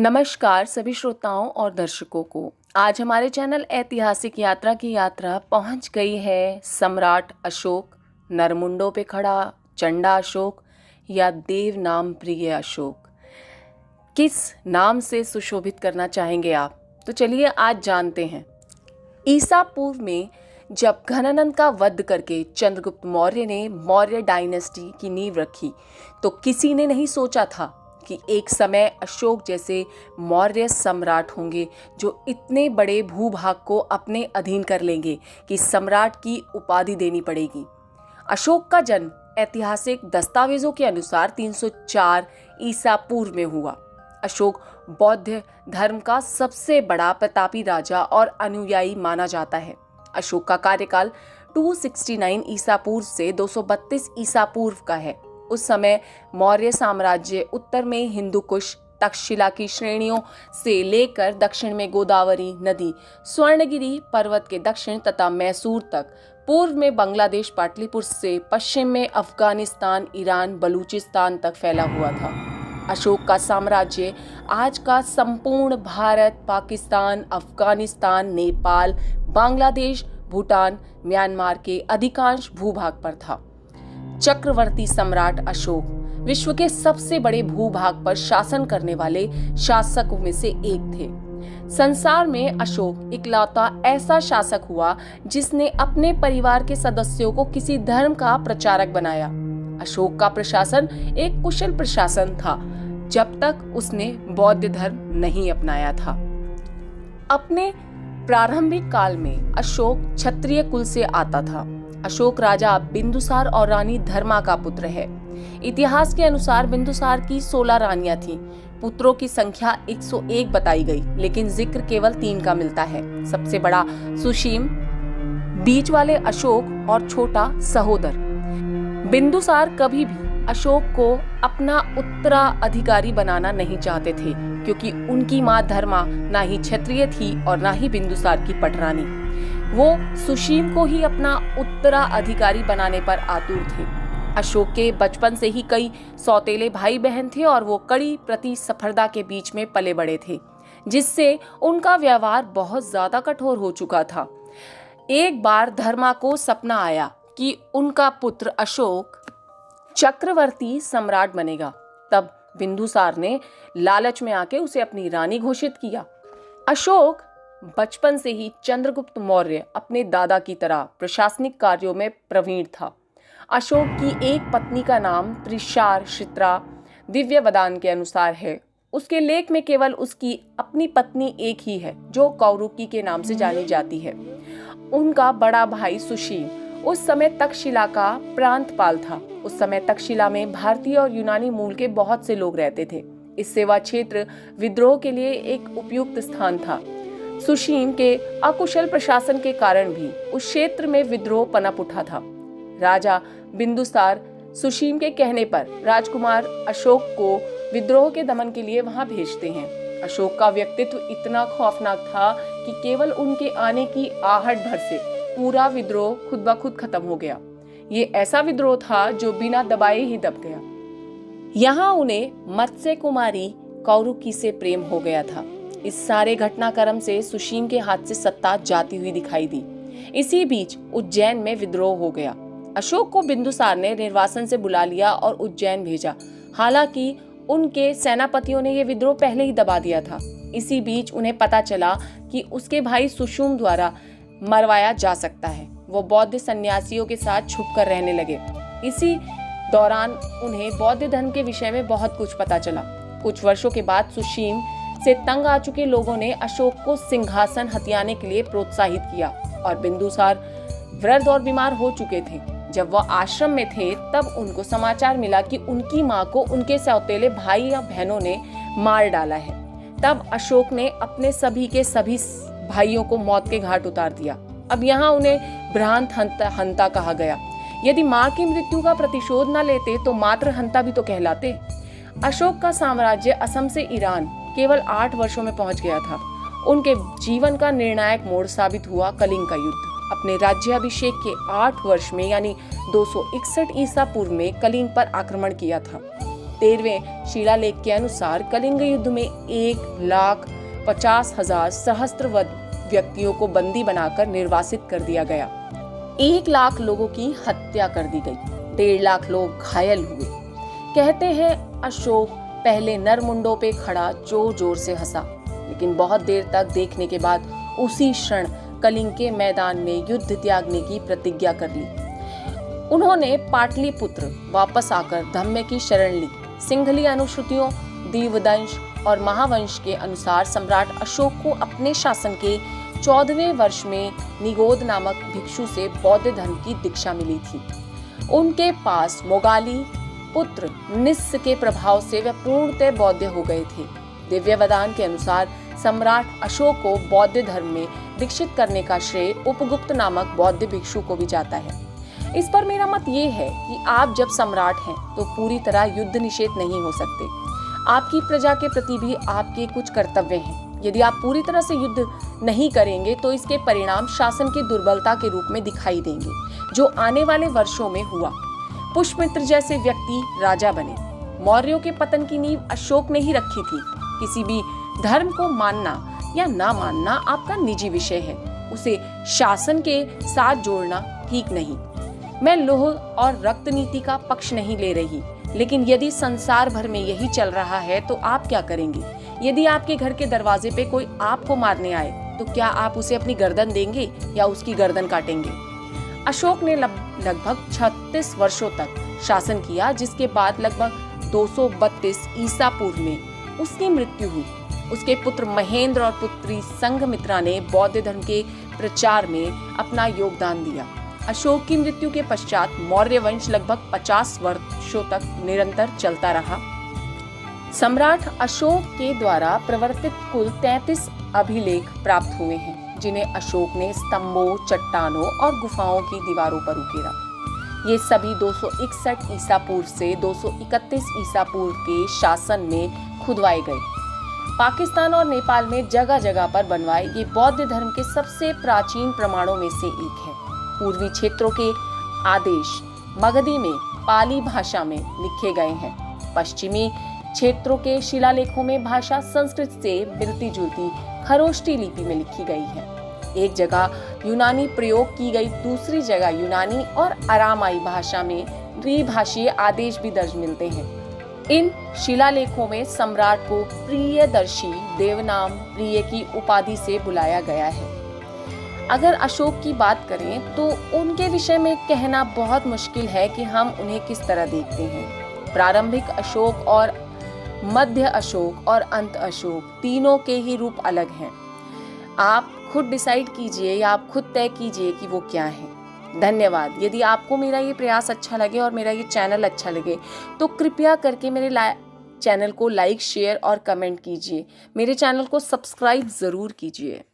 नमस्कार सभी श्रोताओं और दर्शकों को। आज हमारे चैनल ऐतिहासिक यात्रा की यात्रा पहुंच गई है सम्राट अशोक, नरमुंडों पे खड़ा चंडा अशोक या देव नाम प्रिय अशोक। किस नाम से सुशोभित करना चाहेंगे आप? तो चलिए आज जानते हैं। ईसा पूर्व में जब घनानंद का वध करके चंद्रगुप्त मौर्य ने मौर्य डायनेस्टी की नींव रखी तो किसी ने नहीं सोचा था कि एक समय अशोक जैसे मौर्य सम्राट होंगे जो इतने बड़े भूभाग को अपने अधीन कर लेंगे कि सम्राट की उपाधि देनी पड़ेगी। अशोक का जन्म ऐतिहासिक दस्तावेजों के अनुसार 304 ईसा पूर्व में हुआ। अशोक बौद्ध धर्म का सबसे बड़ा प्रतापी राजा और अनुयायी माना जाता है। अशोक का कार्यकाल 269 ईसा पूर्व से 232 ईसा पूर्व का है। उस समय मौर्य साम्राज्य उत्तर में हिंदू कुश, तक्षशिला की श्रेणियों से लेकर दक्षिण में गोदावरी नदी, स्वर्णगिरी पर्वत के दक्षिण तथा मैसूर तक, पूर्व में बांग्लादेश पाटलिपुत्र से पश्चिम में अफगानिस्तान, ईरान, बलूचिस्तान तक फैला हुआ था। अशोक का साम्राज्य आज का संपूर्ण भारत, पाकिस्तान, अफगानिस्तान, नेपाल, बांग्लादेश, भूटान, म्यांमार के अधिकांश भूभाग पर था। चक्रवर्ती सम्राट अशोक विश्व के सबसे बड़े भूभाग पर शासन करने वाले शासकों में से एक थे। संसार में अशोक इकलौता ऐसा शासक हुआ जिसने अपने परिवार के सदस्यों को किसी धर्म का प्रचारक बनाया। अशोक का प्रशासन एक कुशल प्रशासन था जब तक उसने बौद्ध धर्म नहीं अपनाया था। अपने प्रारंभिक काल में अशोक क्षत्रिय कुल से आता था। अशोक राजा बिंदुसार और रानी धर्मा का पुत्र है। इतिहास के अनुसार बिंदुसार की 16 रानियां थीं। पुत्रों की संख्या 101 बताई गई, लेकिन जिक्र केवल 3 का मिलता है। सबसे बड़ा सुशीम, बीच वाले अशोक और छोटा सहोदर। बिंदुसार कभी भी अशोक को अपना उत्तराधिकारी बनाना नहीं चाहते थे, क्योंकि उनकी मां धर्मा ना ही क्षत्रिय थी और ना ही बिंदुसार की पटरानी। वो सुशीम को ही अपना उत्तराधिकारी बनाने पर आतुर थे। अशोक के बचपन से ही कई सौतेले भाई बहन थे और वो कड़ी प्रतिस्पर्धा के बीच में पले बड़े थे, जिससे उनका व्यवहार बहुत ज्यादा कठोर हो चुका था। एक बार धर्मा को सपना आया कि उनका पुत्र अशोक चक्रवर्ती सम्राट बनेगा। तब बिंदुसार ने लालच में आके उसे अपनी रानी घोषित किया। अशोक बचपन से ही चंद्रगुप्त मौर्य अपने दादा की तरह प्रशासनिक कार्यों में प्रवीण था। अशोक की एक पत्नी का नाम त्रिशार्षित्रा दिव्य वदान के अनुसार है। उसके लेख में केवल उसकी अपनी पत्नी एक ही है जो कौरुकी के नाम से जानी जाती है। उनका बड़ा भाई सुशील उस समय तक्षशिला का प्रांतपाल था। उस समय तक्षशिला में भारतीय और यूनानी मूल के बहुत से लोग रहते थे। इस सेवा क्षेत्र विद्रोह के लिए एक उपयुक्त स्थान था। सुशीम के अकुशल प्रशासन के कारण भी उस क्षेत्र में विद्रोह पनप उठा था। राजा बिंदुसार सुशीम के कहने पर राजकुमार अशोक को विद्रोह के दमन के लिए वहां भेजते हैं। अशोक का व्यक्तित्व इतना खौफनाक था कि केवल उनके आने की आहट भर से पूरा विद्रोह खुद ब खुद खत्म हो गया। ये ऐसा विद्रोह था जो बिना दबाए ही दब गया। यहाँ उन्हें मत्स्य कुमारी कौरुकी से प्रेम हो गया था। इस सारे घटनाक्रम से सुशीम के हाथ से सत्ता जाती हुई दिखाई दी। इसी बीच उज्जैन में विद्रोह हो गया। अशोक को बिंदुसार ने निर्वासन से बुला लिया और उज्जैन भेजा। हालांकि उनके सेनापतियों ने यह विद्रोह पहले ही दबा दिया था। इसी बीच उन्हें पता चला कि उसके भाई सुषुम द्वारा मरवाया जा सकता है। वो बौद्ध सन्यासियों के साथ छुपकर रहने लगे। इसी दौरान उन्हें बौद्ध धर्म के विषय में बहुत कुछ पता चला। कुछ वर्षों के बाद सुशीम से तंग आ चुके लोगों ने अशोक को सिंहासन हथियाने के लिए प्रोत्साहित किया और बिंदुसार वृद्ध और बीमार हो चुके थे। जब वह आश्रम में थे तब उनको समाचार मिला कि उनकी मां को उनके सौतेले भाई या बहनों ने मार डाला है। तब अशोक ने अपने सभी के सभी भाइयों को मौत के घाट उतार दिया। अब यहाँ उन्हें भ्रांत हंता कहा गया। यदि मां की मृत्यु का प्रतिशोध न लेते तो मात्र हंता भी तो कहलाते। अशोक का साम्राज्य असम से ईरान केवल 8 वर्षों में पहुंच गया था। उनके जीवन का निर्णायक मोड़ साबित हुआ कलिंग का युद्ध। अपने राज्याभिषेक के 8 वर्ष में यानी 261 ईसा पूर्व में कलिंग पर आक्रमण किया था। 13वें शिलालेख के अनुसार कलिंग युद्ध में 1,50,000 सहस्त्र व्यक्तियों को बंदी बनाकर निर्वासित कर दिया गया। 1 लाख लोगों की हत्या कर दी गई, 1.5 लाख लोग घायल हुए। कहते हैं अशोक पहले नरमुंडों पे खड़ा जोर जोर से हंसा, लेकिन बहुत देर तक देखने के बाद उसी क्षण कलिंग के मैदान में युद्ध त्यागने की प्रतिज्ञा कर ली। उन्होंने पाटलिपुत्र वापस आकर धम्म की शरण ली। सिंघली अनुश्रुतियों, दीवदंश और महावंश के अनुसार सम्राट अशोक को अपने शासन के 14वें वर्ष में निगोद नामक भिक्षु से बौद्ध धर्म की दीक्षा मिली थी। उनके पास मोगाली पुत्र निस्स के प्रभाव से वे पूर्णतः बौद्ध हो गए थे। दिव्य वदान के अनुसार सम्राट अशोक को बौद्ध धर्म में दीक्षित करने का श्रेय उपगुप्त नामक बौद्ध भिक्षु को भी जाता है। इस पर मेरा मत ये है कि आप जब सम्राट हैं तो पूरी तरह युद्ध निषेध नहीं हो सकते। आपकी प्रजा के प्रति भी आपके कुछ कर्तव्य हैं। यदि आप पूरी तरह से युद्ध नहीं करेंगे तो इसके परिणाम शासन की दुर्बलता के रूप में दिखाई देंगे, जो आने वाले वर्षों में हुआ। पुष्यमित्र जैसे व्यक्ति राजा बने। मौर्यों के पतन की नींव अशोक ने ही रखी थी। किसी भी धर्म को मानना या ना मानना आपका निजी विषय है, उसे शासन के साथ जोड़ना ठीक नहीं। मैं लोह और रक्त नीति का पक्ष नहीं ले रही, लेकिन यदि संसार भर में यही चल रहा है तो आप क्या करेंगे? यदि आपके घर के दरवाजे पे कोई आपको मारने आए तो क्या आप उसे अपनी गर्दन देंगे या उसकी गर्दन काटेंगे? अशोक ने लगभग 36 वर्षों तक शासन किया, जिसके बाद लगभग 232 ईसा पूर्व में उसकी मृत्यु हुई। उसके पुत्र महेंद्र और पुत्री संघमित्रा ने बौद्ध धर्म के प्रचार में अपना योगदान दिया। अशोक की मृत्यु के पश्चात मौर्य वंश लगभग 50 वर्षों तक निरंतर चलता रहा। सम्राट अशोक के द्वारा प्रवर्तित कुल 33 अभिलेख प्राप्त हुए हैं, जिन्हें अशोक ने स्तंभों, चट्टानों और गुफाओं की दीवारों पर उकेरा। ये सभी 261 ईसा पूर्व से 231 ईसा पूर्व के शासन में खुदवाए गए। पाकिस्तान और नेपाल में जगह जगह पर बनवाए ये बौद्ध धर्म के सबसे प्राचीन प्रमाणों में से एक है। पूर्वी क्षेत्रों के आदेश मगधी में पाली भाषा में लिखे गए हैं। पश्चिमी क्षेत्रों के शिलालेखों में भाषा संस्कृत से मिलती जुलती खरोष्टी लिपि में लिखी गई है। एक जगह यूनानी प्रयोग की गई, दूसरी जगह यूनानी और अरामाई भाषा में द्विभाषीय आदेश भी दर्ज मिलते हैं। इन शिलालेखों में सम्राट को प्रियदर्शी देवनाम प्रिय की उपाधि से बुलाया गया है। अगर अशोक की बात करें तो उनके विषय में कहना बहुत मुश्किल है कि हम उन्हें किस तरह देखते हैं। प्रारंभिक अशोक और मध्य अशोक और अंत अशोक तीनों के ही रूप अलग हैं। आप खुद डिसाइड कीजिए या आप खुद तय कीजिए कि वो क्या है। धन्यवाद। यदि आपको मेरा ये प्रयास अच्छा लगे और मेरा ये चैनल अच्छा लगे तो कृपया करके मेरे चैनल को लाइक, शेयर और कमेंट कीजिए। मेरे चैनल को सब्सक्राइब ज़रूर कीजिए।